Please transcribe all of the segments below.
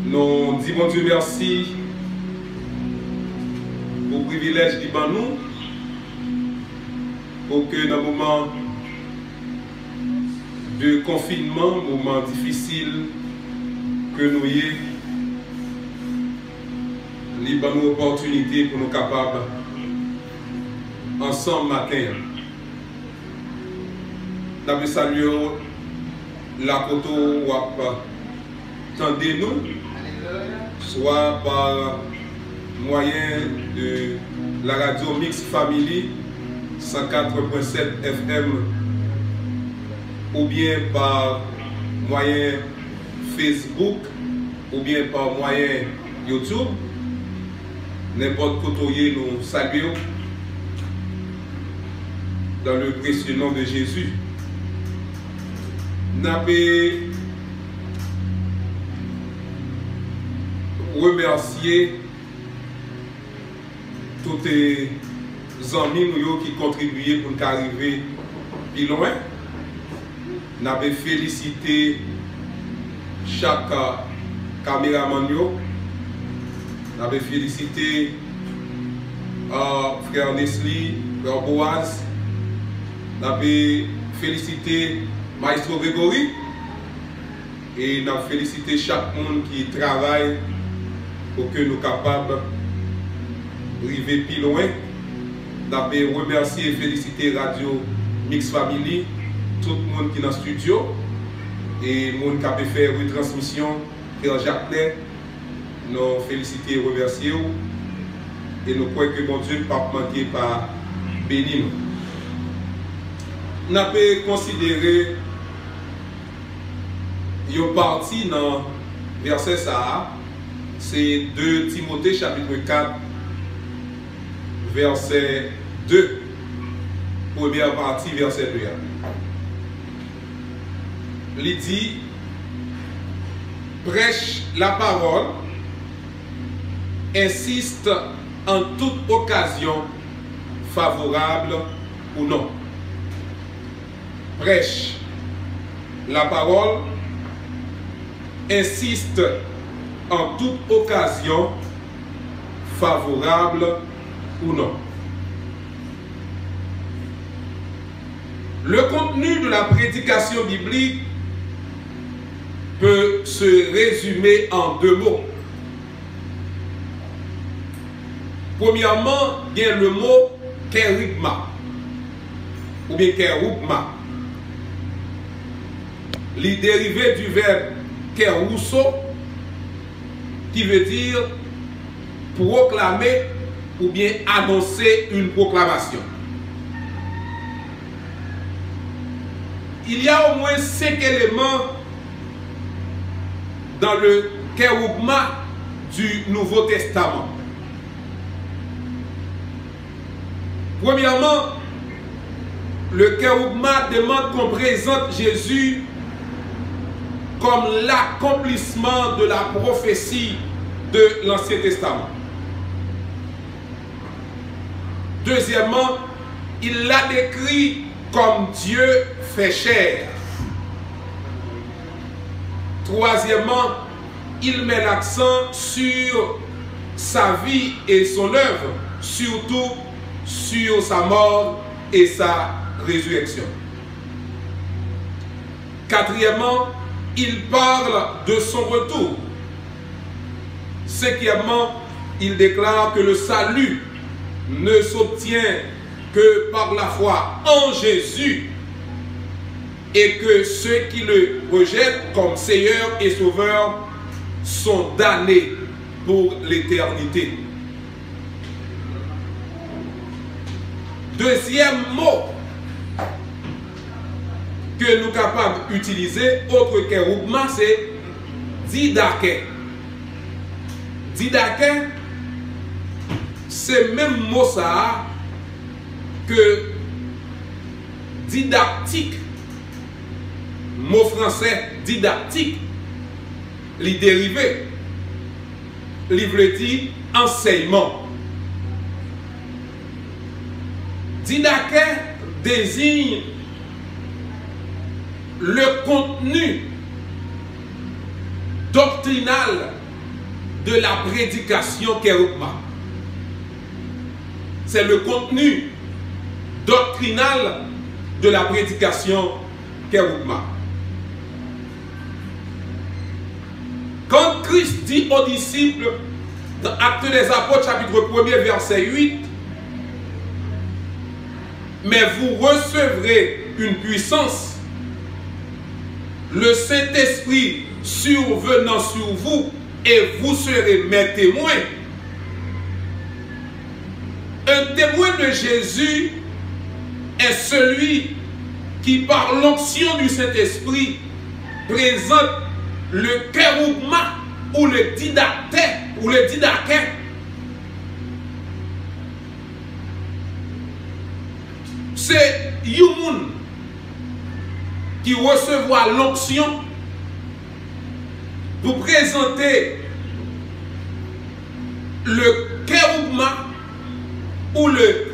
Nous disons bon Dieu merci pour le privilège qu'il nous pour que dans le moment de confinement, moment difficile que nous ayons, il donne une opportunité pour nous capables ensemble matin. Nous saluons la photo ou tendez-nous, soit par moyen de la radio Mix Family 104.7 FM ou bien par moyen Facebook ou bien par moyen YouTube. N'importe côté nous saluons dans le précieux nom de Jésus. Nous avons remercié tous les amis qui contribuent pour nous arriver plus loin. Nous avons félicité chaque caméraman. Nous avons félicité frère Nesli, frère Boaz. Nous avons félicité Maestro Grégory. Et nous avons félicité chaque monde qui travaille pour que nous soyons capables d'arriver plus loin. Nous avons remercié et félicité Radio Mix Family, tout le monde qui est dans le studio et le monde qui a fait retransmission, Frère Jacques Ney. Nous féliciter et remercier et nous croyons que mon Dieu ne pas manquer par béni nous. Nous avons considéré une partie dans le verset ça, c'est 2 Timothée chapitre 4, verset 2, première partie, verset 2. Il dit, prêche la parole, insiste en toute occasion, favorable ou non. Prêche la parole, insiste en toute occasion, favorable ou non. Le contenu de la prédication biblique peut se résumer en 2 mots. Premièrement, il y a le mot kérigma ou bien kérougma. Il est dérivé du verbe kérousso qui veut dire proclamer ou bien annoncer une proclamation. Il y a au moins 5 éléments dans le kérougma du Nouveau Testament. Premièrement, le kérougma demande qu'on présente Jésus comme l'accomplissement de la prophétie de l'Ancien Testament. Deuxièmement, il l'a décrit comme Dieu fait chair. Troisièmement, il met l'accent sur sa vie et son œuvre, surtout sur sa mort et sa résurrection. Quatrièmement, il parle de son retour. Cinquièmement, il déclare que le salut ne s'obtient que par la foi en Jésus et que ceux qui le rejettent comme Seigneur et Sauveur sont damnés pour l'éternité. Deuxième mot que nous sommes capables d'utiliser, autre kérougma, c'est didaké. Didaké, c'est le même mot ça que didactique. Mot français didactique, les dérivés, il veut dire enseignement. Didaké désigne le contenu doctrinal de la prédication Kérougma. C'est le contenu doctrinal de la prédication Kérougma. Quand Christ dit aux disciples, dans Actes des Apôtres, chapitre 1er, verset 8, mais vous recevrez une puissance, le Saint-Esprit survenant sur vous, et vous serez mes témoins. Un témoin de Jésus est celui qui, par l'onction du Saint-Esprit, présente le kérougma ou le didacté ou le didaké. C'est Yumun qui recevra l'onction pour présenter le kérougma ou le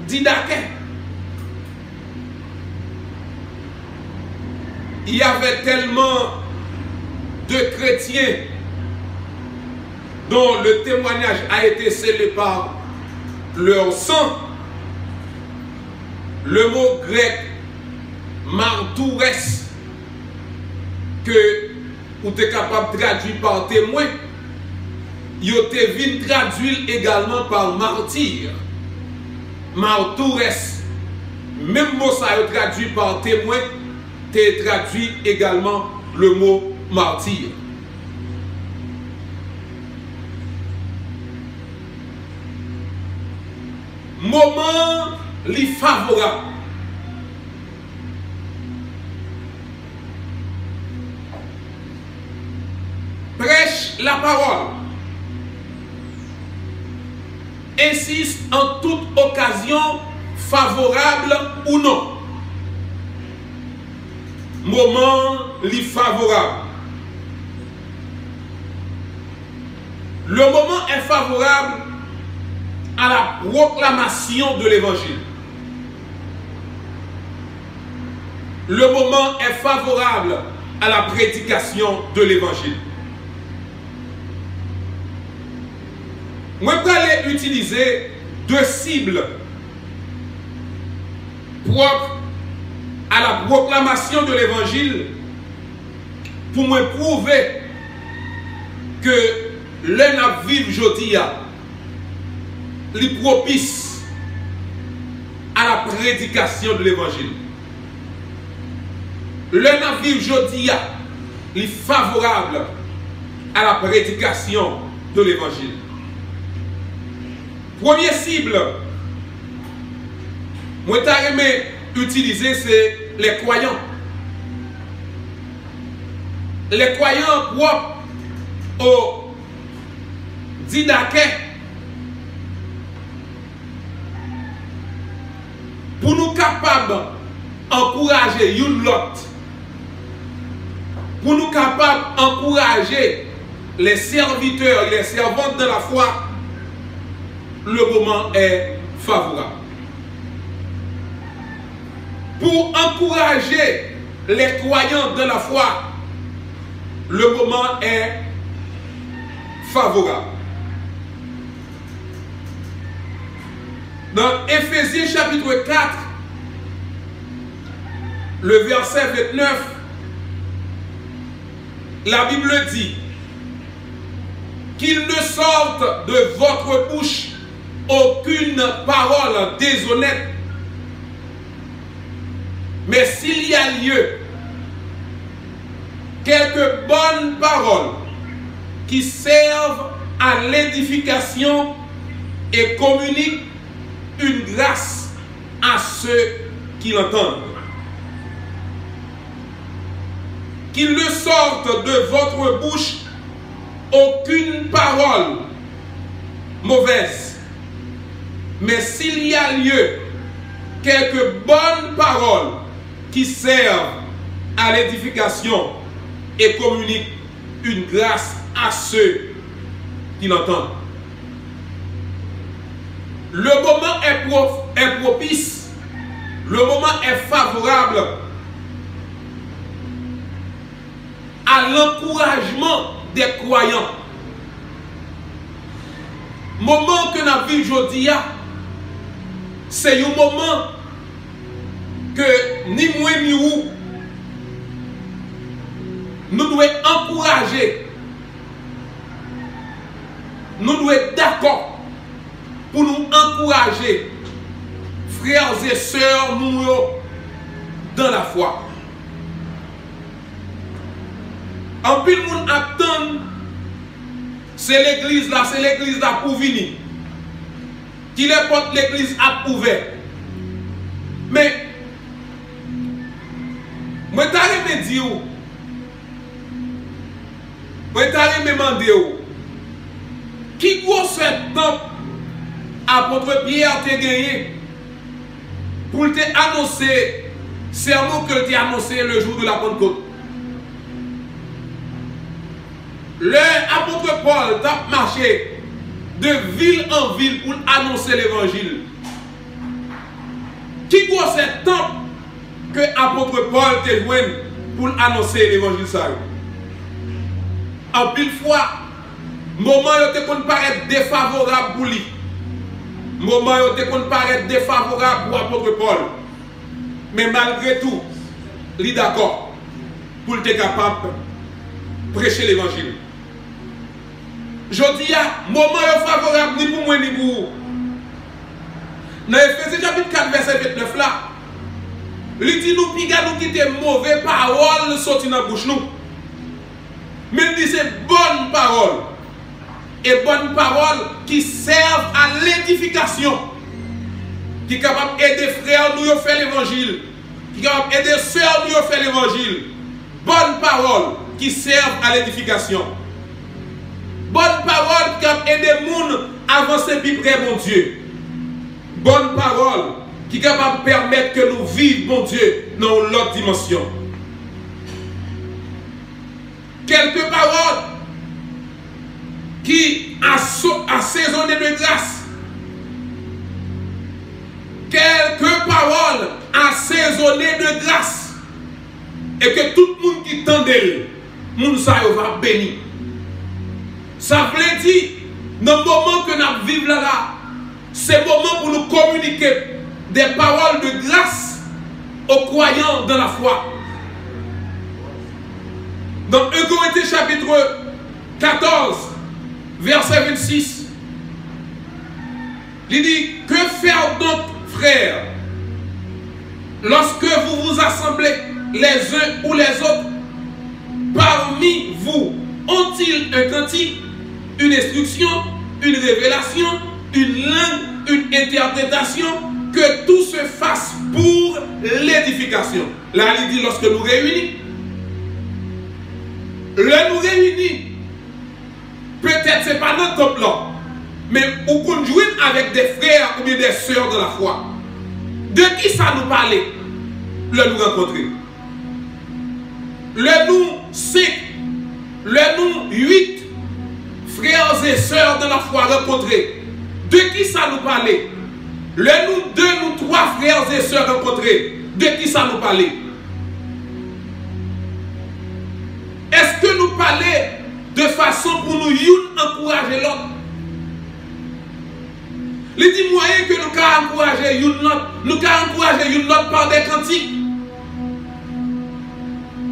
didaké. Il y avait tellement de chrétiens dont le témoignage a été scellé par leur sang. Le mot grec martoures, que vous êtes capable de traduire par témoin, vous êtes traduit également par martyr. Martoures, même mot ça est traduit par témoin, tu traduit également le mot martyr. Moment li favorable. Prêche la parole. Insiste en toute occasion, favorable ou non. Moment li favorable. Le moment est favorable à la proclamation de l'évangile. Le moment est favorable à la prédication de l'évangile. Moi, je vais utiliser deux cibles propres à la proclamation de l'évangile pour me prouver que l'un à vivre aujourd'hui est propice à la prédication de l'évangile. L'un à vivre aujourd'hui est favorable à la prédication de l'évangile. Première cible, moi j'aimerais utiliser, c'est les croyants. Les croyants propres au didaké, pour nous capables d'encourager une l'autre, pour nous capables d'encourager les serviteurs et les servantes de la foi, le moment est favorable. Pour encourager les croyants de la foi, le moment est favorable. Dans Éphésiens chapitre 4, le verset 29, la Bible dit qu'il ne sorte de votre bouche aucune parole déshonnête, mais s'il y a lieu, quelques bonnes paroles qui servent à l'édification et communiquent une grâce à ceux qui l'entendent. Qu'il ne sorte de votre bouche aucune parole mauvaise, mais s'il y a lieu, quelques bonnes paroles qui servent à l'édification et communiquent une grâce à ceux qui l'entendent. Le moment est propice, le moment est favorable à l'encouragement des croyants moment que nous vivons aujourd'hui, c'est un moment que ni moi ni vous, nous devons encourager, nous devons être d'accord pour nous encourager, frères et sœurs, nous dans la foi. En plus, le monde attend, c'est l'église là pour venir. Qui les porte l'église à ouvert. Mais, moi, je vais dire, moi, je vais demander, qui gros ce temps apôtre Pierre t'a gagné pour te annoncer serment que tu as annoncé le jour de la Pentecôte? L'apôtre Paul t'a marché de ville en ville pour annoncer l'évangile. Qui doit ce temps que l'apôtre Paul t'a joué pour annoncer l'évangile? En pile fois, moment où tu peux paraître défavorable pour lui. Moment où tu peux paraître défavorable pour l'apôtre Paul. Mais malgré tout, il est d'accord pour être capable de prêcher l'évangile. Je dis, moment favorable ni pour moi ni pour vous. Dans Ephésiens chapitre 4, verset 29 là, il dit nous quitter mauvaises paroles sorties dans la bouche nous. Mais il dit c'est bonnes paroles. Et bonnes paroles qui servent à l'édification. Qui sont capables d'aider frères nous à faire l'évangile. Qui sont capables d'aider sœurs nous à faire l'évangile. Bonnes paroles qui servent à l'édification. Bonne parole qui a aidé les gens à avancer plus près, mon Dieu. Bonne parole qui est capable de permettre que nous vivions, mon Dieu, dans l'autre dimension. Quelques paroles qui assaisonnées de grâce. Quelques paroles assaisonnées de grâce. Et que tout le monde qui tend d'elle, le monde va bénir. Ça veut dire, dans le moment que nous vivons là, c'est le moment pour nous communiquer des paroles de grâce aux croyants dans la foi. Dans 1 Corinthiens chapitre 14, verset 26, il dit, que faire donc, frères, lorsque vous vous assemblez les uns ou les autres, parmi vous, ont-ils un cantique, une instruction, une révélation, une langue, une interprétation, que tout se fasse pour l'édification. Là, il dit lorsque nous réunissons, peut-être ce n'est pas notre temple là, mais on conjoint avec des frères ou bien des sœurs de la foi. De qui ça nous parlait? Le nous rencontrer. Le nous 5, le nous 8 frères et sœurs de la foi rencontrés. De qui ça nous parlait? Le nous 2, nous 3 frères et sœurs rencontrés. De qui ça nous parlait? Est-ce que nous parlons de façon pour nous encourager l'autre? Les 10 moyens que nous pouvons encourager l'autre, nous pouvons encourager l'autre par des cantiques,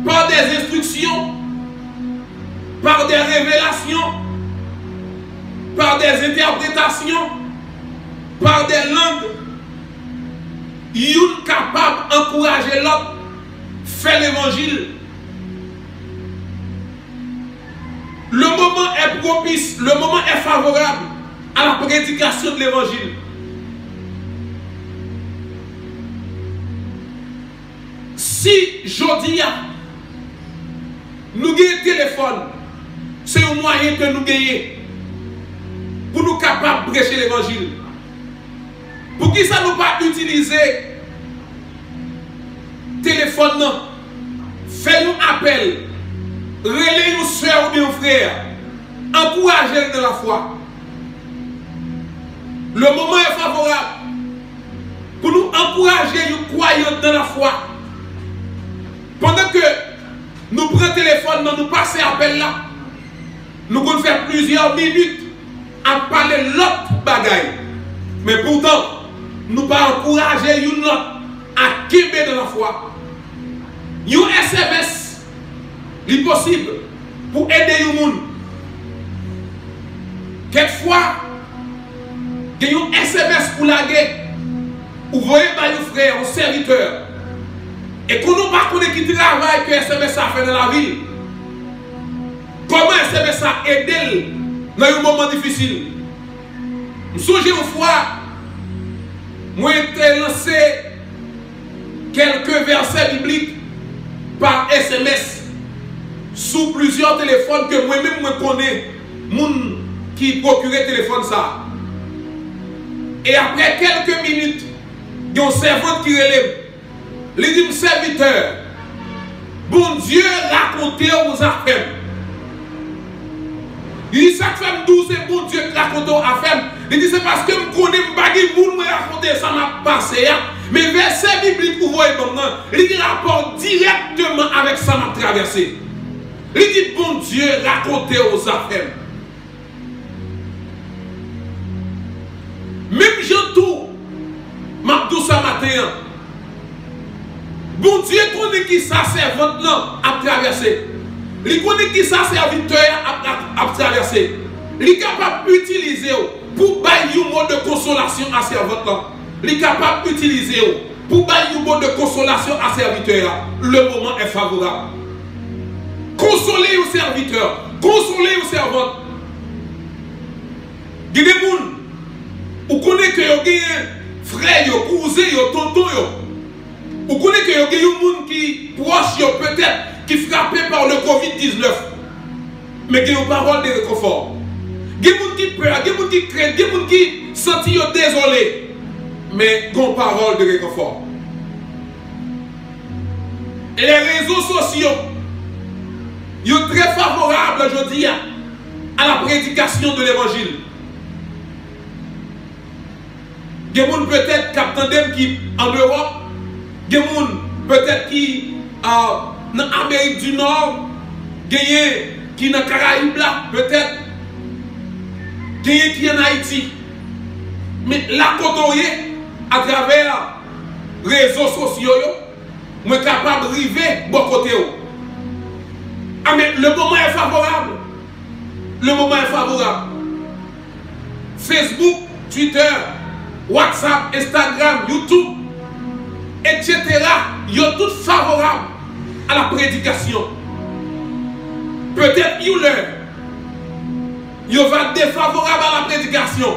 par des instructions, par des révélations, par des interprétations, par des langues. Nous capable d'encourager l'autre, faire l'évangile. Le moment est propice, le moment est favorable à la prédication de l'évangile. Si aujourd'hui, nous avons un téléphone, c'est un moyen que nous gagnons pour nous capables de prêcher l'évangile. Pour qui ça nous pas utiliser téléphone, fais-nous appel, relais nos soeurs ou nos frères, encouragez-les de la foi. Le moment est favorable pour nous encourager les croyants dans la foi. Pendant que nous prenons le téléphone, nous passons appel là, nous pouvons faire plusieurs minutes à parler l'autre bagaille. Mais pourtant, nous pas encourager une autre à quitter dans la foi. Un SMS, c'est possible pour aider les gens. Quelquefois, il y a un SMS pour la guerre. Vous voyez par un frère, un serviteur. Et qu'on ne pas connaît qui travaille que SMS a fait dans la ville. Comment SMS a aidé dans un moment difficile? Je me souviens une fois, moi j'ai lancé quelques versets bibliques par SMS sous plusieurs téléphones que moi-même me connais, moun qui procurait téléphone ça. Et après quelques minutes, il y a un servant qui relève. Il dit, serviteur, bon Dieu racontez aux affaires. Il dit, chaque femme douce, c'est bon Dieu raconte aux affaires. Il dit, c'est parce que je connais pas qui vous me raconter ça m'a passé. Mais verset biblique, vous voyez maintenant, il rapporte directement avec ça m'a traversé. Il dit, bon Dieu racontez aux affaires. Même Jean-Tout, m'a dit ça matin. Bon Dieu connaît qui ça servante a traversé. Il connaît qui ça serviteur a traversé. Il est capable d'utiliser pour bailler un mot de consolation à servante. Il est capable d'utiliser pour bailler un mot de consolation à serviteur. Le moment est favorable. Consoler au serviteur, consoler au servante. Il y a des gens qui connaissent que vous avez frère, cousin, tonton. Vous connaissez qu'il y a des gens qui proches, peut-être, qui frappés par le Covid-19. Mais qui ont parole de réconfort. Il y a des gens qui peur, il y a des gens qui craignent, il y a des gens qui sentent désolés. Mais qui ont parole de réconfort. Et les réseaux sociaux, ils sont très favorables aujourd'hui à la prédication de l'évangile. Il y a des gens peut-être qui en Europe. Il y a des gens peut-être qui en Amérique du Nord, il y a des gens qui dans les Caraïbes, peut-être, il y a des gens qui en Haïti. Mais la côtoyer, à travers les réseaux sociaux, je suis capable d'arriver de bon côté. Ah, mais le moment est favorable. Le moment est favorable. Facebook, Twitter, WhatsApp, Instagram, YouTube, etc. Ils sont tous favorables à la prédication. Peut-être ils vont défavorables à la prédication.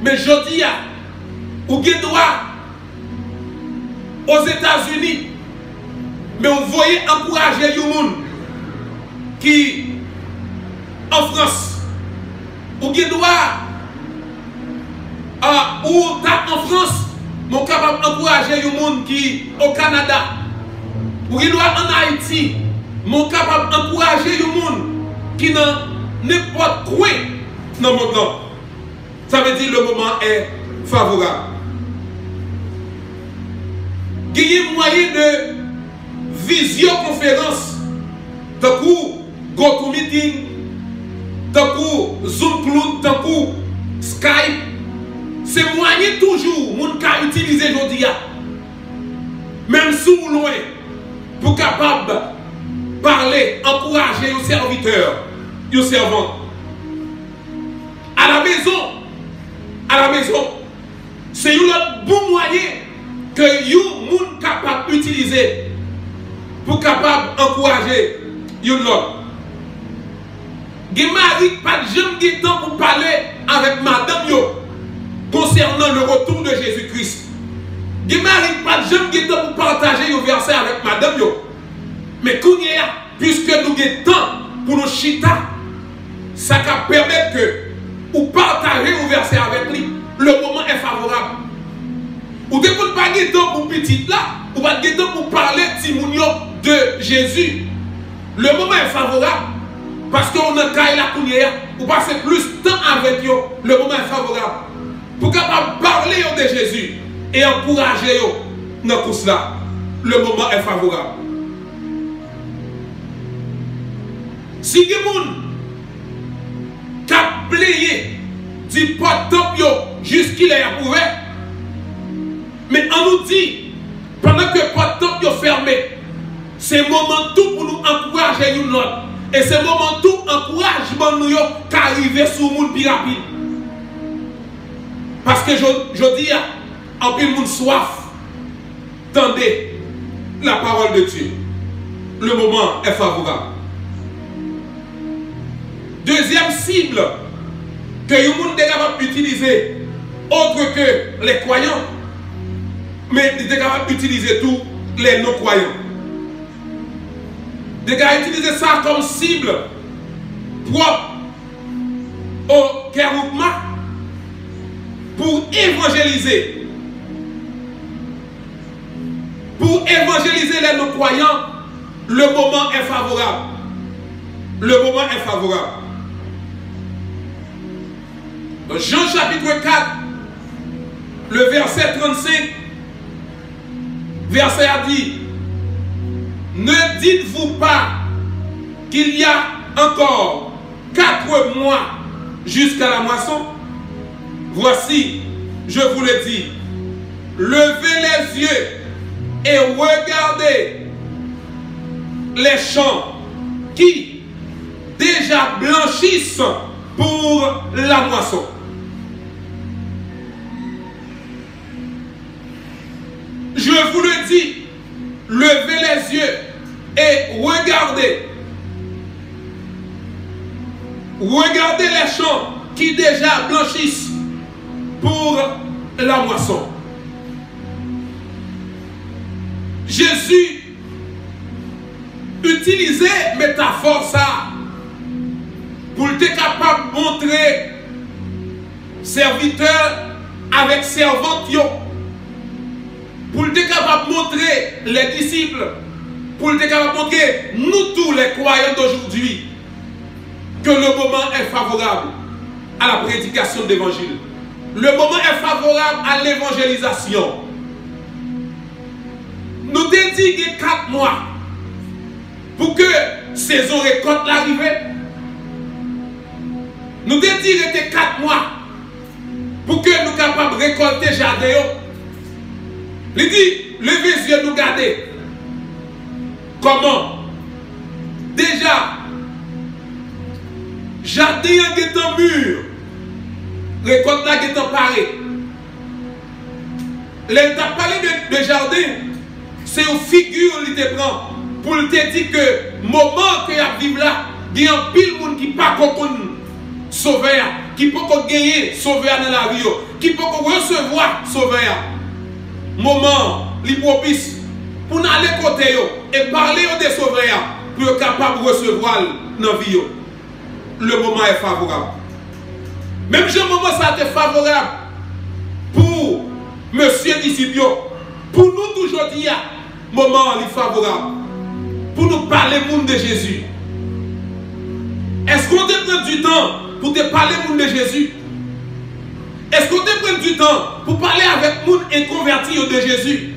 Mais je dis, vous avez droit aux États-Unis, mais vous voyez encourager les gens qui en France, vous avez droit ou en France, mon capable d'encourager les gens qui au Canada. Ou il doit en Haïti, mon capable d'encourager les gens qui n'ont n'importe quoi dans le monde. Ça veut dire que le moment est favorable. Il y a un moyen de visioconférence, de GoToMeeting, de Zoom Cloud, de Skype. C'est moyen toujours moun ka utiliser aujourd'hui. Même sous loin pour capable parler, encourager aux serviteurs, aux servantes. À la maison, c'est un bon moyen que you moun capable d'utiliser pour capable encourager l'autre. Gen mari pas jamais temps pour parler avec madame yo concernant le retour de Jésus-Christ. Gen mari pas jamais temps pour partager un verset avec madame yo. Mais puisque nous avons temps pour nous chita, ça va permettre que ou partager un verset avec lui, le moment est favorable. Ou ne pouvez pas de temps pour petit là, ou pas de temps pour parler de Jésus. Le moment est favorable. Parce qu'on a caillé la coulière, ou passer plus de temps avec eux, le moment est favorable. Pour capable parler de Jésus et encourager eux dans tout cela, le moment est favorable. Si des gens qui ont playé dit pas temple jusqu'il est approuvé. Mais on nous dit, pendant que pas temple fermé, c'est moment tout pour nous encourager une autre. Et c'est moment tout encouragement nous qu'arriver sur le monde plus rapide. Parce que je dis, en plus le monde soif. Tendez la parole de Dieu. Le moment est favorable. Deuxième cible que le monde est capable d'utiliser, autre que les croyants, mais il est capable d'utiliser tous les non-croyants. Il est capable d'utiliser ça comme cible propre au Kérougma pour évangéliser. Pour évangéliser les non-croyants, le moment est favorable. Le moment est favorable. Dans Jean chapitre 4, le verset 35, verset a dit, ne dites-vous pas qu'il y a encore 4 mois jusqu'à la moisson? Voici, je vous le dis, levez les yeux et regardez les champs qui déjà blanchissent pour la moisson. Je vous le dis, levez les yeux et regardez. Regardez les champs qui déjà blanchissent pour la moisson. Jésus utilisait métaphore ça pour être capable de montrer serviteur avec servante, pour être capable de montrer les disciples, pour être capable de montrer nous tous les croyants d'aujourd'hui que le moment est favorable à la prédication de l'évangile. Le moment est favorable à l'évangélisation. Nous te dit qu'il y a 4 mois pour que saison récolte l'arrivée. Nous te dit qu'il y a 4 mois pour que nous soyons capables de récolter jardin. Il dit, levez les yeux, nous garder. Comment? Déjà, jardin est en mur, récolte est en paré. L'État parlé de jardin, c'est une figure qu'il te prend pour te dire que moment que tu vivre là, il y a un pile monde qui ne peut pas sauver, qui ne peut pas gagner sauver dans la vie, qui ne peut pas recevoir sauver. Moment li propice pour nous aller côté et parler des sauveurs pour être capable de recevoir dans la vie. Le moment est favorable. Même si le moment ça est favorable pour monsieur disciple, pour nous toujours dire, moment est favorable pour nous parler monde de Jésus. Est-ce qu'on te prend du temps pour te parler monde de Jésus? Est-ce qu'on te prend du temps pour parler avec monde inconverti de Jésus?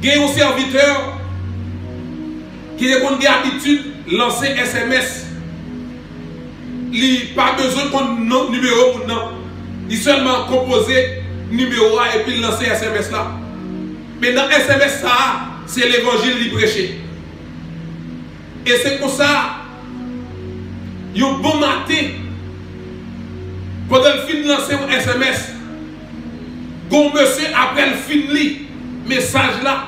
Il y a un serviteur qui a l'habitude de lancer SMS. Il n'a pas besoin de numéro. Il seulement composer numéro et puis lancer SMS là. Mais dans SMS ça, c'est l'évangile qui prêché. Et c'est pour ça, il y a un bon matin, pendant le film de lancer un SMS, quand monsieur après le film li message là,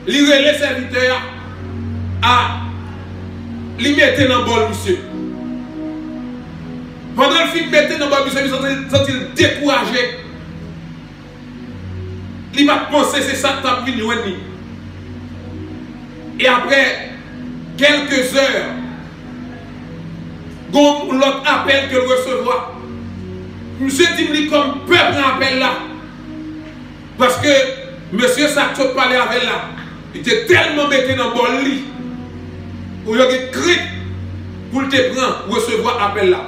il relève serviteur à lui mettre dans le bol monsieur. Pendant le film mettre dans le bol monsieur, il s'est découragé. Il va penser c'est ça que tu as venu. Et après quelques heures, quand l'autre appel que le recevoir, monsieur dit comme peuple appel là. Parce que monsieur Sakto parlait avec là. Il était tellement metté dans le bon lit. Où il y a des cris pour te prendre, recevoir appel là.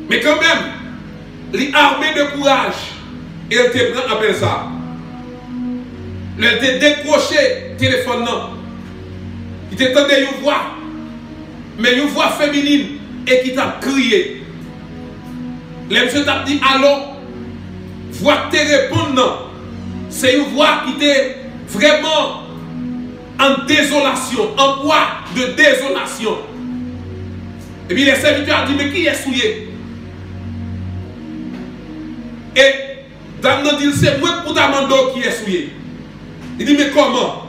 Mais quand même, il est armé de courage. Et il te prend appel ça. Il te décroché le téléphone non. Il te tendait une voix. Mais une voix féminine et qui t'a crié. Les monsieur t'a dit allô, voix que te répondre, c'est une voix qui était vraiment en désolation, en poids de désolation. Et puis les serviteurs ont dit, mais qui est souillé? Et Dame dit, c'est moi pour Damando qui est souillé. Il dit, mais comment?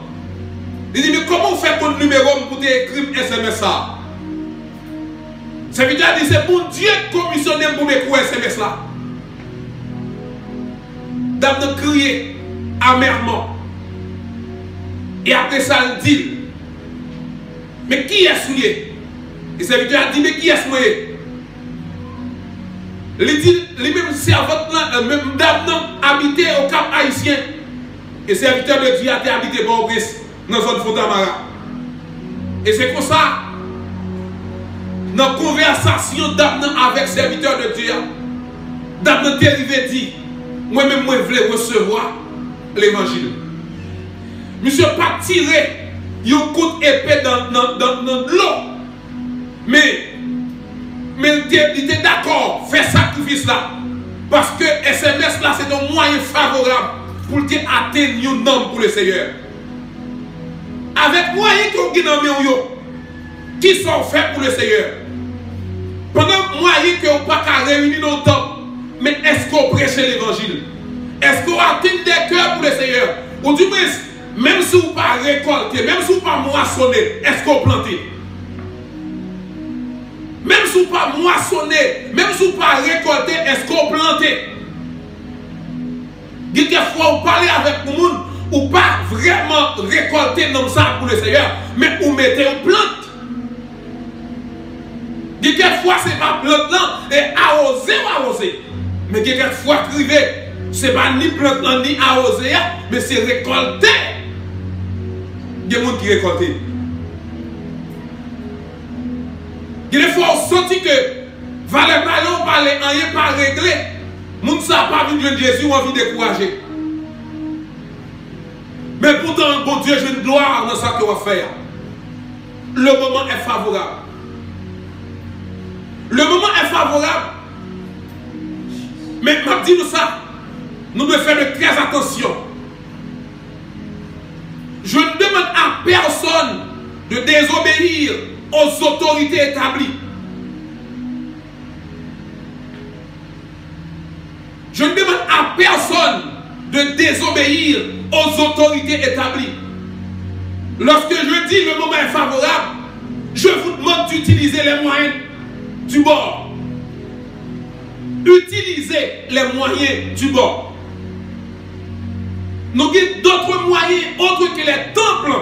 Il dit, mais comment vous faites ton numéro pour t'écrire SMS ça? Le serviteur a dit, c'est pour Dieu commissionné pour m'écrire SMS là. Dame a crié amèrement. Et après ça, il dit, mais qui est souillé? Et le serviteur a dit, mais qui est souillé? Il dit, les mêmes servantes, même dame, habité au Cap Haïtien. Et le serviteur de Dieu a été habité à Boris, dans la zone Fontamara. Et c'est comme ça, dans la conversation d'Abnan avec le serviteur de Dieu, d'Abnan dérivé dit, moi-même, moi, je voulais recevoir l'évangile. Monsieur pas tiré un coup d'épée dans l'eau. Mais il était d'accord, faire sacrifice là. Parce que SMS là, c'est un moyen favorable pour atteindre un homme pour le Seigneur. Avec moyen que vous avez qui sont faits pour le Seigneur. Pendant moyen que vous n'avez pas réunir dans le temps, mais est-ce qu'on prêche l'évangile? Est-ce qu'on atteint des cœurs pour le Seigneur? Ou du moins, même si vous n'avez pas récolté, même si vous n'avez pas moissonné, est-ce qu'on plante? Même si vous n'avez pas moissonné, même si vous n'avez pas récolté, est-ce qu'on plante? Quelquefois, vous parlez avec le monde, ou pas vraiment récolter dans ça pour le Seigneur, mais vous mettez une plante. Quelquefois, ce n'est pas plante là, et arroser ou arroser. Mais quelquefois, crier, ce n'est pas ni plante là, ni arroser, mais c'est récolter. Il y a des gens qui récoltent. Quelquefois, on sentit que, valait parler, rien pas réglé. Les gens ne savent pas vu de Jésus ou envie de décourager. Mais pourtant, bon Dieu, j'ai une gloire dans ce qu'on va faire. Le moment est favorable. Le moment est favorable. Mais je dis nous ça, nous devons faire très attention. Je ne demande à personne de désobéir aux autorités établies. Je ne demande à personne de désobéir aux autorités établies. Lorsque je dis le moment est favorable, je vous demande d'utiliser les moyens du bord. Utilisez les moyens du bord. Nous avons d'autres moyens autres que les temples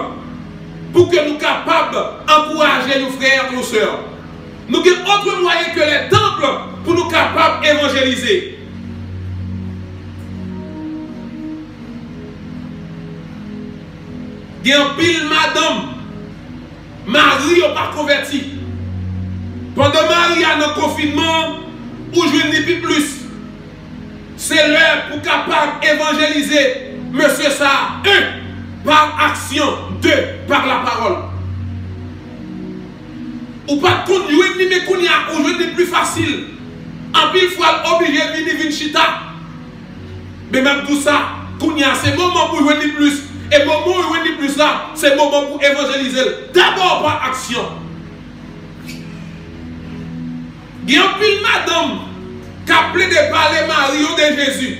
pour que nous soyons capables d'encourager nos frères et nos sœurs. Nous avons d'autres moyens que les temples pour nous capables d'évangéliser. Il y a un pile madame, Marie n'a pas converti. Pendant Marie a dans le confinement, où je ne dis plus, c'est l'heure pour capable d'évangéliser monsieur ça, 1, par action, 2, par la parole. Ou pas de conduire, mais qu'on y a, ou je dis plus facile. En pile fois, obligé de venir chita. Mais même tout ça, qu'on y a, c'est le moment pour je dis plus. Et le moment où je dis plus là, c'est le moment pour évangéliser. D'abord par action. Il y a un pile madame qui a appelé de parler Marie de Jésus.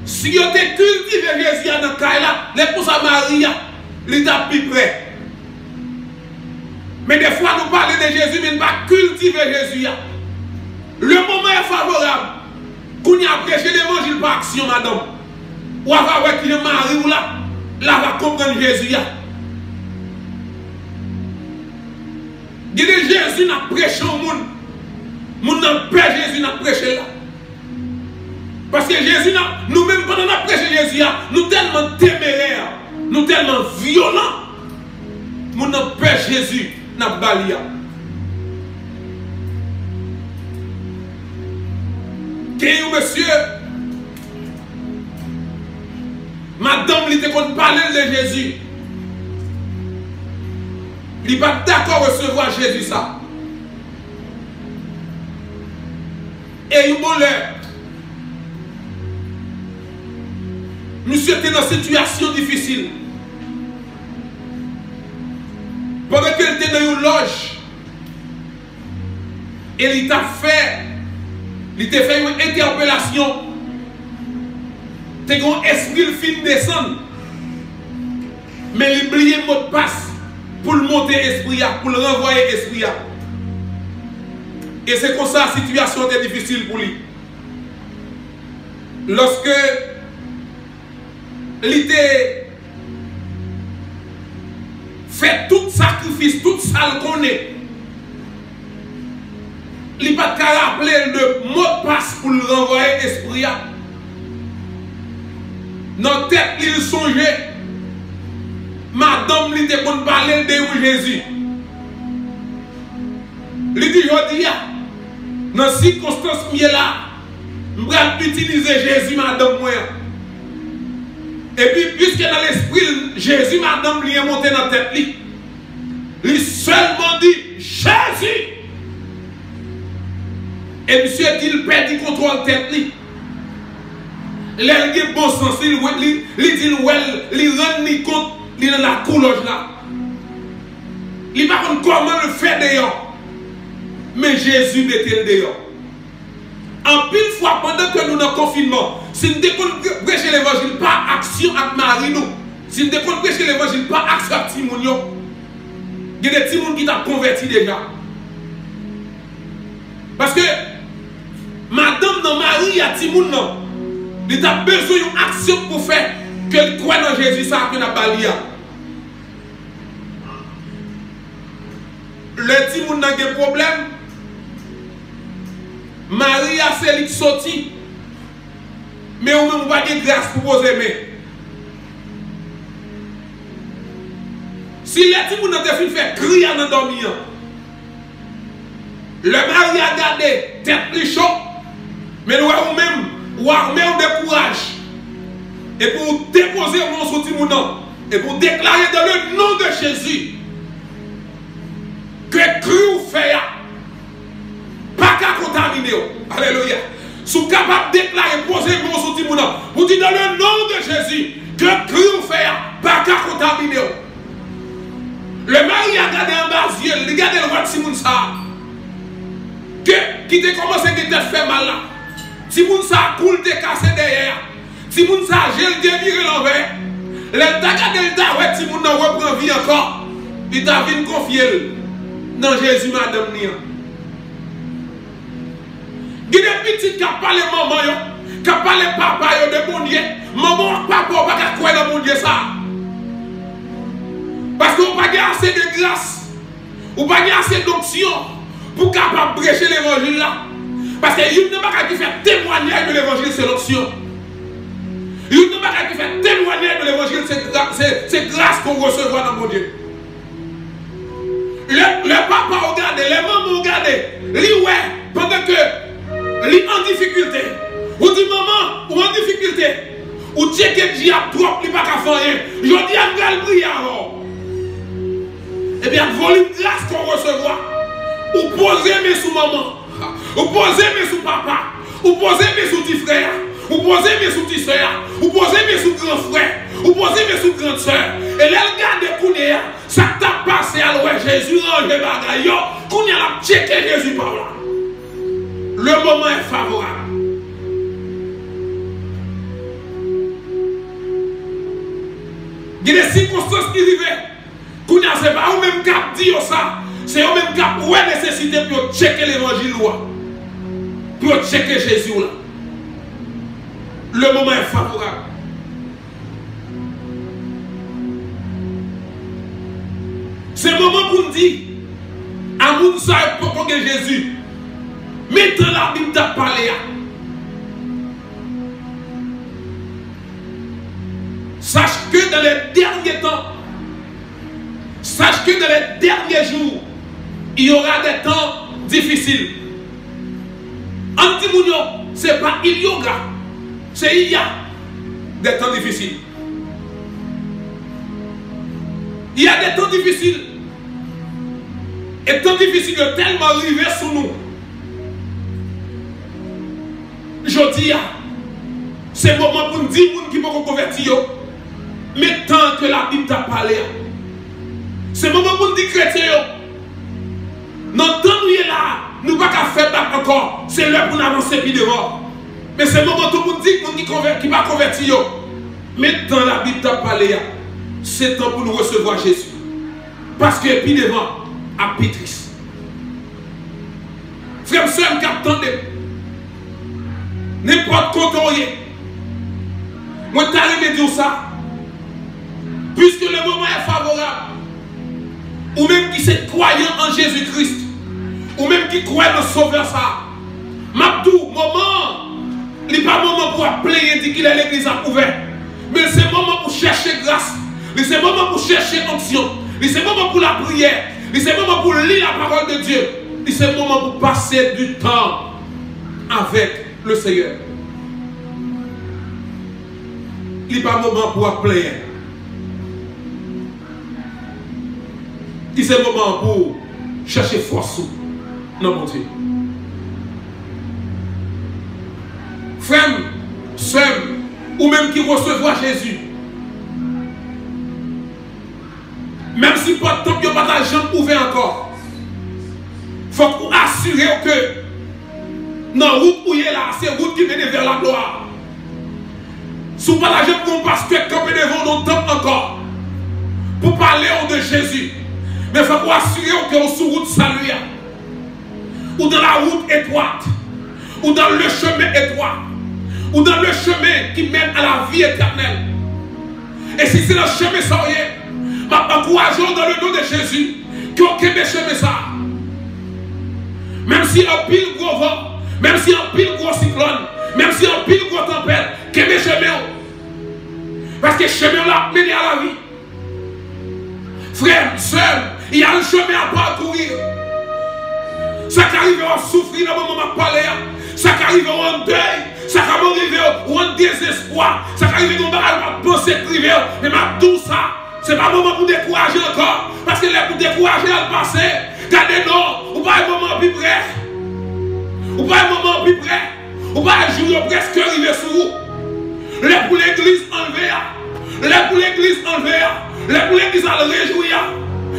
Si vous avez cultivé Jésus dans le cas là, les pour ça Marie, il est plus près. Mais des fois nous parlons de Jésus, mais nous ne pas cultiver Jésus. Le moment est favorable. Quand on a prêché l'évangile par action, madame. Ou avoir voir qui est Marie ou là, là va comprendre Jésus. Il y a des Jésus n'a prêché au monde. Mon père Jésus n'a prêché là. Parce que Jésus, nous-mêmes, pendant qu'on a prêché Jésus, nous tellement téméraires, nous tellement violents. Mon père Jésus n'a pas balayé. Qu'est-ce monsieur? Madame, il était qu'on parlait de Jésus. Il n'est pas d'accord recevoir Jésus ça. et un bonheur. Monsieur était dans une situation difficile. Pendant qu'il était dans une loge, et il t'a fait une interpellation. Tu as un esprit le film descendre. Mais il oublie le mot de passe pour le monter esprit, pour le renvoyer esprit. Et c'est comme ça la situation était difficile pour lui. Lorsque il était fait tout sacrifice, tout ça qu'on est, il n'a pas de rappeler le mot de passe pour le renvoyer esprit. Dans la tête, il songeait. Madame, il était pour parler de Jésus. Il dit, je dis, dans ces circonstances là, je vais utiliser Jésus, madame. Et puis, puisque dans l'esprit, Jésus, madame, lui est monté dans la tête. Il seulement dit, Jésus. Et monsieur dit, il perd du contrôle de tête. Il a bon sens, il dit, il rend compte, il est dans la couloge là. Il ne sait pas comment le faire dehors. Mais Jésus mettait le dehors. En pile fois, pendant que nous sommes en confinement, si nous devons prêcher l'évangile, pas action avec Marie, nous. Si nous devons prêcher l'évangile, pas action avec Timoun, il y a des Timoun qui t'ont converti déjà. Parce que, madame, dans Marie, il y a Timoun, non. Il a besoin d'une action pour faire que le croit dans Jésus, ça que n'a pas lié. Le petit monde n'a pas de problème. Marie a c'est lui qui sorti. Mais on n'a pas de grâce pour poser mais. Si le petit monde n'a pas fait crier dans dormir, le mari a gardé tête plus chaud, mais nous avons même ou armé de courage et pour déposer mon soutien et pour déclarer dans le nom de Jésus que cru ou fait pas qu'à contaminer. Alléluia. Sous capable de déclarer poser mon soutien pour dire dans le nom de Jésus que cru ou fait pas qu'à contaminer. Le mari a gardé en bas yeux, il a gardé le roi de Simon ça qui te commencé à te faire mal là. Si moun sa coule te cassé derrière, si moun sa gel te viré l'envers, le tagade le ta ouais si moun nan reprend vie encore, il t'a vinn confier dans Jésus madame nia. Il y a des petites qui parlent maman yo, qui parlent papa yo de bon Dieu, maman papa pas quoi dans bon Dieu ça. Parce qu'on pas assez de grâce, ou pas assez d'option pour capable prêcher l'évangile là. Parce que il n'y a pas qui fait témoignage de l'évangile, c'est l'option. Il n'y a pas qui fait témoignage de l'évangile, c'est grâce qu'on recevra dans mon Dieu. Le papa regarde, les mamans regardent, lui ouais, pendant que lui en difficulté, ou dit maman, ou en difficulté, ou tient que Dieu a trop, il n'y a pas qu'à faire rien. Je dis à me prier avant. Et bien, volume grâce qu'on recevra, ou poser mes sous maman. Ou posez mes sous papa, ou posez mes sous petits frères, ou posez mes sous petits soeurs, ou posez mes sous grands frères, ou posez mes sous grandes soeurs. Et là, regardez Kounia, ça t'a passé à l'ouest, Jésus range les bagailles, Kounia a checké Jésus par là. Le moment est favorable. Il y a des circonstances qui arrivent. Kounia, c'est pas au même cap dire ça. C'est au même cas où est nécessité pour checker l'évangile, pour checker Jésus. Là. Le moment est favorable. C'est le moment pour nous dire, à Mounsa et pour Jésus, mettez la Bible de parler. Sache que dans les derniers temps, sache que dans les derniers jours, il y aura des temps difficiles. Antimounio, ce n'est pas il y aura, c'est il y a des temps difficiles. Il y a des temps difficiles. Et temps difficiles tellement arrivés sur nous. je dis, c'est le moment pour nous dire qui peut convertir. Mais tant que la Bible t'a parlé, c'est le moment pour nous dire chrétien. Dans le temps où il est là, nous ne pouvons pas faire battre encore. C'est l'heure pour nous avancer puis devant. Mais c'est le moment pour nous dire qui va convertir. Mais dans la Bible t'a parlé, c'est temps pour nous recevoir Jésus. Parce que puis devant, à Pétris. Frère, soeur, qu'attendez. N'importe quoi qu'on y est. Moi, t'arrive à dire ça. Puisque le moment est favorable. Ou même qui s'est croyant en Jésus-Christ. Ou même qui croit dans le Sauveur ça. Mabdou, moment. Il n'est pas moment pour appeler et dire qu'il est l'église à ouvert. Mais c'est le moment pour chercher grâce. C'est le moment pour chercher onction. C'est le moment pour la prière. C'est le moment pour lire la parole de Dieu. C'est le moment pour passer du temps avec le Seigneur. Il n'est pas le moment pour appeler. C'est le moment pour chercher force. Non, mon Dieu. Frère, soeur, ou même qui recevoir Jésus. Même si pas de temps, il n'y a pas d'argent ouvert encore. Il faut vous assurer que dans la route où il est là, c'est la route qui mène vers la gloire. Si vous parlez de mon pasteur, comme devant nous encore, pour parler de Jésus. Mais il faut vous assurer que vous sur route salut, ou dans la route étroite, ou dans le chemin étroit, ou dans le chemin qui mène à la vie éternelle. Et si c'est le chemin ça, encourageons dans le nom de Jésus, qu'on ait chemin ça. Même si un pile gros vent, même si un pile gros cyclone, même si un pile gros tempête, qu'il y ait chemin. Parce que le chemin là mène à la vie. Frère, soeur, il y a un chemin à parcourir. Ça qui arrive à souffrir dans le moment où je parle. Ça qui arrive en deuil. Ça qui arrive en désespoir. Ça qui arrive à penser privé. Mais tout ça, ce n'est pas le moment pour décourager encore. Parce que là, pour décourager à le passé, regardez-nous, ou pas un moment plus près. Ou pas un moment plus près. Ou pas un jour presque arrivé sur vous. Là pour l'église enlevée. Là pour l'église enlevée. Là pour l'église à le réjouir.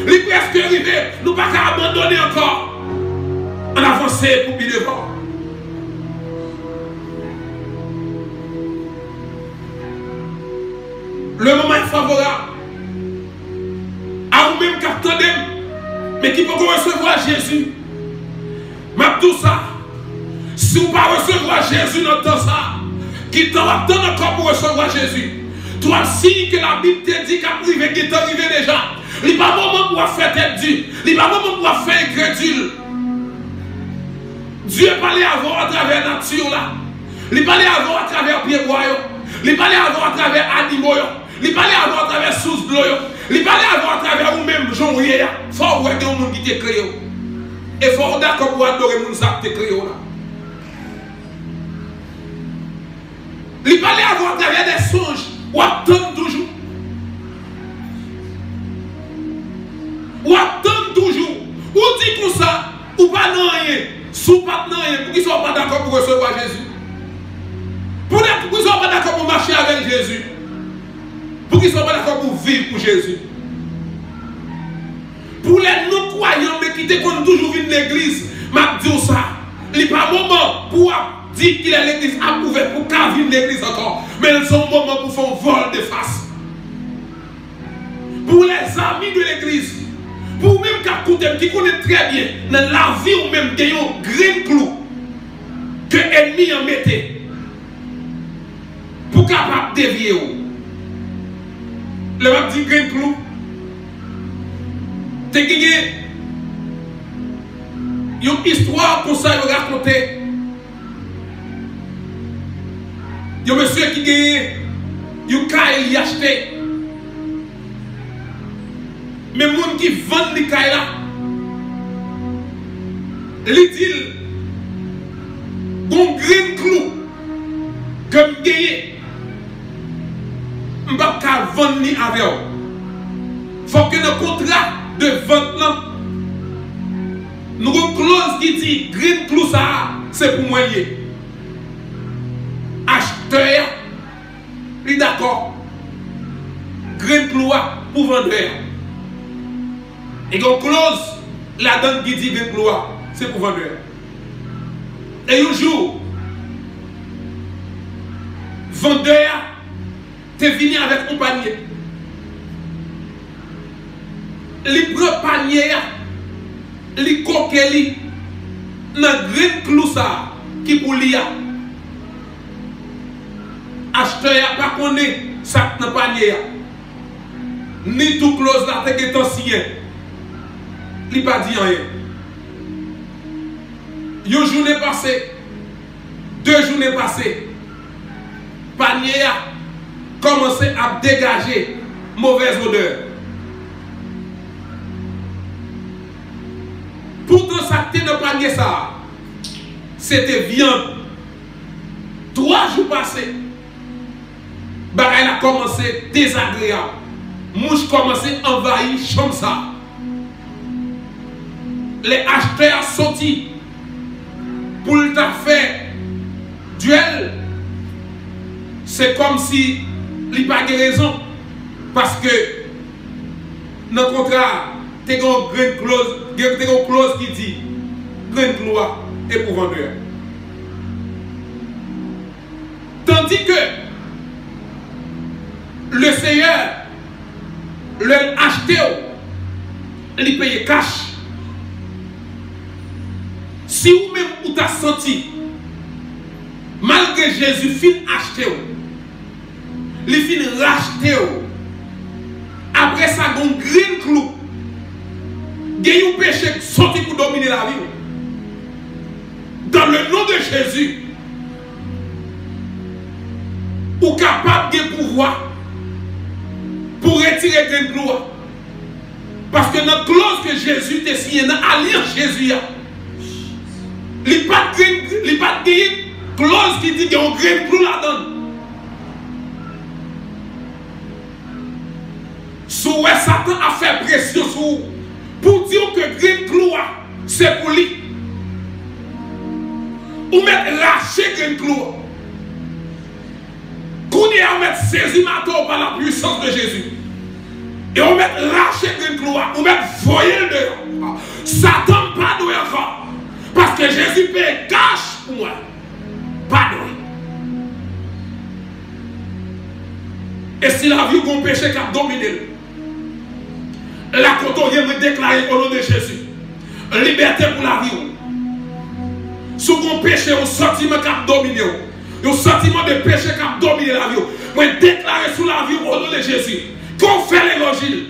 Les presque arrivé. Nous ne pouvons pas abandonner encore. On avance pour bien devant. Le moment est favorable. À vous-même qui attendez, mais qui peut recevoir Jésus. Mais tout ça, si vous ne pouvez pas recevoir Jésus dans tout ça, qui t'attend encore pour recevoir Jésus. Toi, si que la Bible te dit qu'arrivé, qui est arrivé déjà, il n'y a pas de moment pour faire tête dure. Il n'y a pas de moment pour faire incrédule. Dieu parlait avant à travers la nature là. Il parlait avant à travers pieds bois. Il parlait avant à travers animaux. Il parlait avant à travers sous de l'eau. Il parlait avant à travers vous-même, Jean Rie. Il faut regarder le monde qui t'a créé. Et il faut d'accord pour adorer le monde qui t'a créé là. Il parlait avant à travers des songes. Ou attendre toujours. Ou attendre toujours. Ou dit comme ça. Ou pas non rien. Sous pas non rien. Pour qu'ils ne soient pas d'accord pour recevoir Jésus. Pour qu'ils ne soient pas d'accord pour marcher avec Jésus. Pour qu'ils ne soient pas d'accord pour vivre pour Jésus. Pour les non-croyants, mais qui te connaissent toujours vivre l'église, m'a dit ça. Il n'y a pas de moment pour dire qu'il est l'église à ouvert pour qu'à vivre l'église encore. Mais ils ont un moment pour faire un vol de face. Pour les amis de l'église, pour même qui connaissent très bien, dans la vie ou même qui ont un grain clou que l'ennemi en mettait pour capable dévier. Le m'a dit grain clou. T'es gagné une histoire pour ça, il raconter. Il y a un monsieur qui gagne, il caille, il acheté. Mais les gens qui vendent les cailles là, ils disent, bon grain clou, comme gagné, je ne peux pas vendre ni avec eux. Il faut que le contrat de vente là, nous avons une clause qui dit grain clou ça, c'est pour moi lié. acheteur, il est d'accord. Grain cloua pour vendeur. Et donc, clause, la donne qui dit grain cloua, c'est pour vendeur. Et un jour, vendeur, t'es venu avec un panier. Il prend panier, il coquille, dans grain clou ça, qui pour l'IA. Acheteur n'a pas connu ça dans le panier. Ni tout close là, t'es que signé. Il n'a pas dit rien. Une journée passée, 2 journées passées, panier a commencé à dégager mauvaise odeur. Pourtant, ça qui était dans le panier, ça, c'était viande. 3 jours passés, bagaille a commencé désagréable. Mouche commencé à envahir chambre ça. Les acheteurs sont sortis pour le faire duel. C'est comme si il n'y a pas de raison. Parce que dans le contrat, il y a une clause qui dit grain de loi est pour vendeur. Tandis que le Seigneur, le acheteur, il paye cash. Si vous-même vous avez senti, malgré Jésus fin acheté, il fin racheté, après ça, il y a un green clou. Il y a un péché qui sorti pour dominer la vie. Dans le nom de Jésus, vous êtes capable de pouvoir pour retirer le green clou. Parce que notre clause que Jésus t'a signé dans l'alliance Jésus, il n'y a pas de clause qui dit qu'il y a un grain clou là-dedans. Si Satan a fait pression sur vous pour dire que le grain clou c'est pour lui, ou mettre lâcher le grain clou. Qu'on y a mettre saisi matin par la puissance de Jésus. Et on met lâcher le grain clou, on met voyer le dehors. Satan pas doué encore. Parce que Jésus paye cash pour moi. Pardon. Et si la vie qu'on péché qui a dominé, la côte vient me déclarer au nom de Jésus. Liberté pour la vie. Si on péché, un sentiment qui a dominé, un sentiment de péché qui a dominé la vie, moi déclarer sous la vie au nom de Jésus. Qu'on fait l'évangile.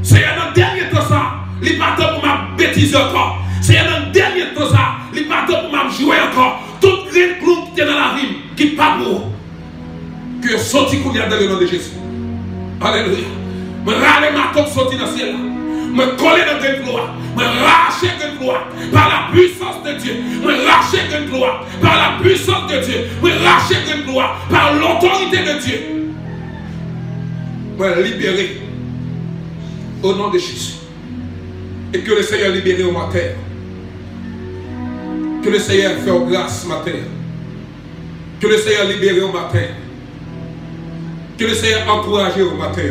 C'est dans le dernier temps ça. Il n'est pas temps pour ma bêtise encore. C'est dans le dernier temps ça. Il n'est pas temps pour ma jouer encore. Tout grain clou qui est dans la vie, qui n'est pas pour. Que sorti qu'on y a dans le nom de Jésus. Alléluia. Je râle ma tête sorti dans le ciel. Je coller dans le grain clou. Je lâcher le grain clou par la puissance de Dieu. Je lâcher le grain clou par la puissance de Dieu. Je lâcher le grain clou par l'autorité de Dieu. Je libérer au nom de Jésus. Et que le Seigneur libère au matin. Que le Seigneur fasse grâce matin. Que le Seigneur libère au matin. Que le Seigneur encourage au matin.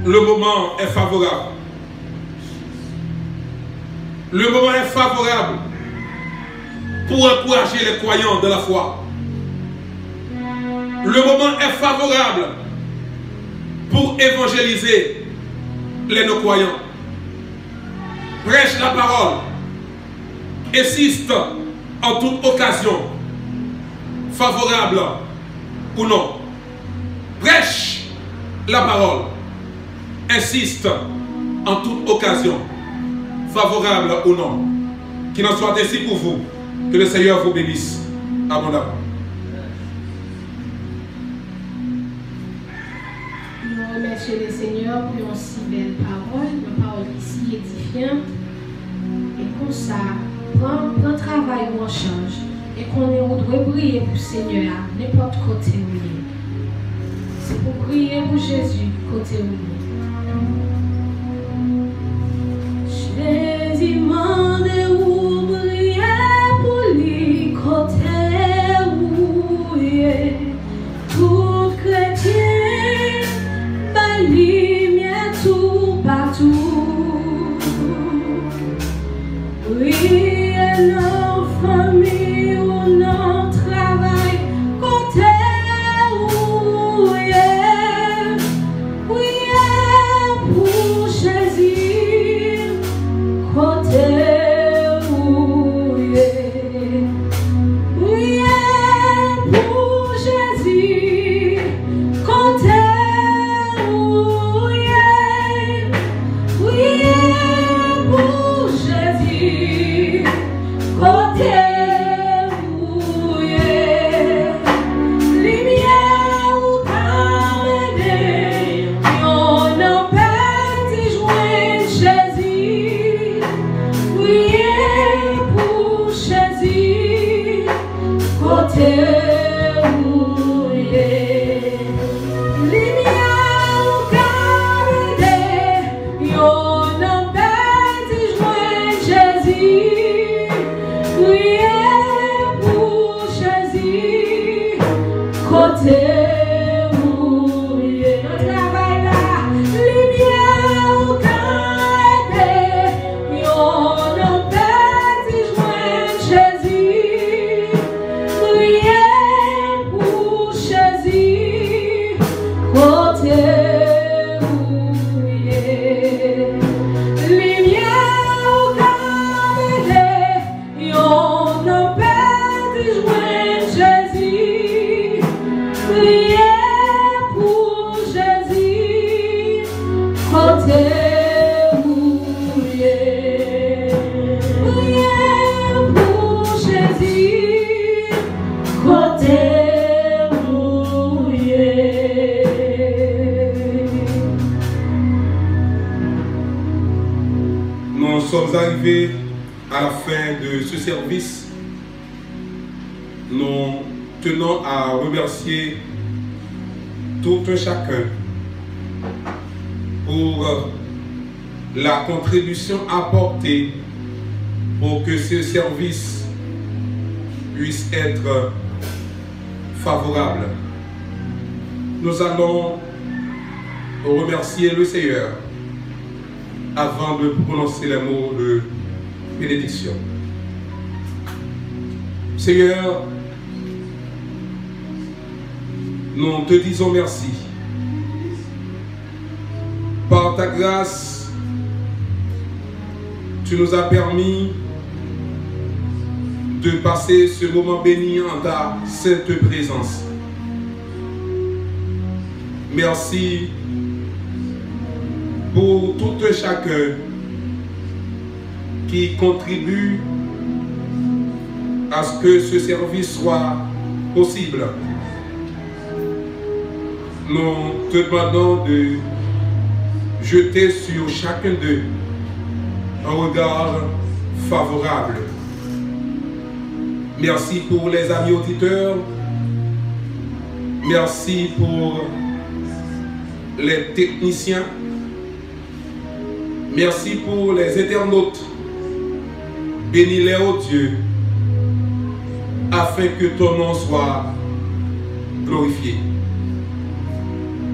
Le moment est favorable. Le moment est favorable pour encourager les croyants de la foi. Le moment est favorable pour évangéliser les non-croyants. Prêche la parole. Insiste en toute occasion, favorable ou non. Prêche la parole. Insiste en toute occasion, favorable ou non. Qu'il en soit ainsi pour vous. Que le Seigneur vous bénisse abondamment. Nous remercions le Seigneur pour une si belle parole, une parole si édifiante. Et comme ça, prends travail ou en charge. Et qu'on doit prier pour le Seigneur à n'importe côté où il est. C'est pour prier pour Jésus côté où il est. Jésus m'a demandé où prier. Nous sommes arrivés à la fin de ce service. Nous tenons à remercier tout un chacun pour la contribution apportée pour que ce service puisse être favorable. Nous allons remercier le Seigneur avant de prononcer les mots de bénédiction. Seigneur, nous te disons merci. Par ta grâce, tu nous as permis de passer ce moment béni en ta sainte présence. Merci pour tout un chacun qui contribue à ce que ce service soit possible. Nous te demandons de jeter sur chacun d'eux un regard favorable. Merci pour les amis auditeurs. Merci pour les techniciens. Merci pour les internautes. Bénis-les, ô Dieu, afin que ton nom soit glorifié.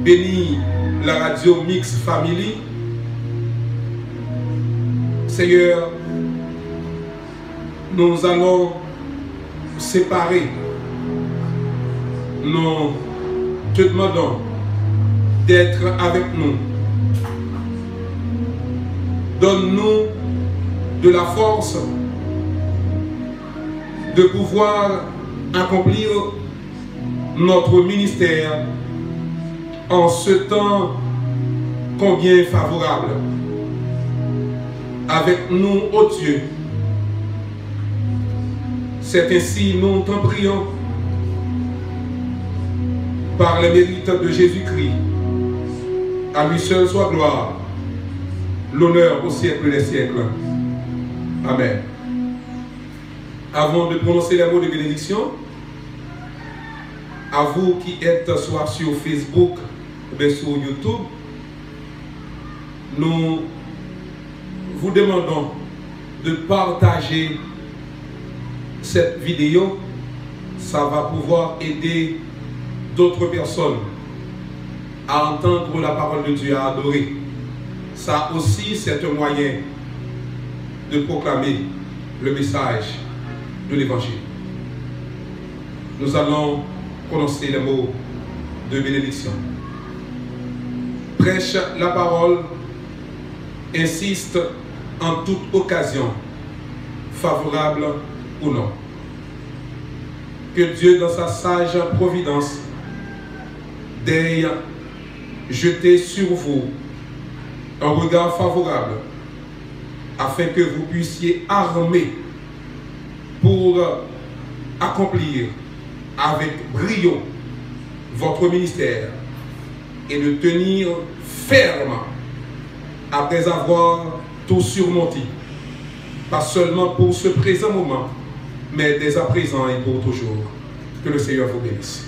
Bénis la radio Mix Family. Seigneur, nous allons séparer. Nous te demandons d'être avec nous. Donne-nous de la force de pouvoir accomplir notre ministère en ce temps combien favorable. Avec nous, ô Dieu. C'est ainsi, nous t'en prions, par les mérites de Jésus-Christ. À lui seul soit gloire, l'honneur au siècle des siècles. Amen. Avant de prononcer les mots de bénédiction, à vous qui êtes soit sur Facebook ou bien sur YouTube, nous vous demandons de partager cette vidéo. Ça va pouvoir aider d'autres personnes à entendre la parole de Dieu, à adorer. Ça aussi, c'est un moyen de proclamer le message de l'Évangile. Nous allons prononcer les mots de bénédiction. Prêche la parole, insiste en toute occasion, favorable ou non. Que Dieu, dans sa sage providence, daigne jeter sur vous un regard favorable, afin que vous puissiez armer pour accomplir avec brio votre ministère et de tenir ferme après avoir tout surmonté, pas seulement pour ce présent moment, mais dès à présent et pour toujours. Que le Seigneur vous bénisse.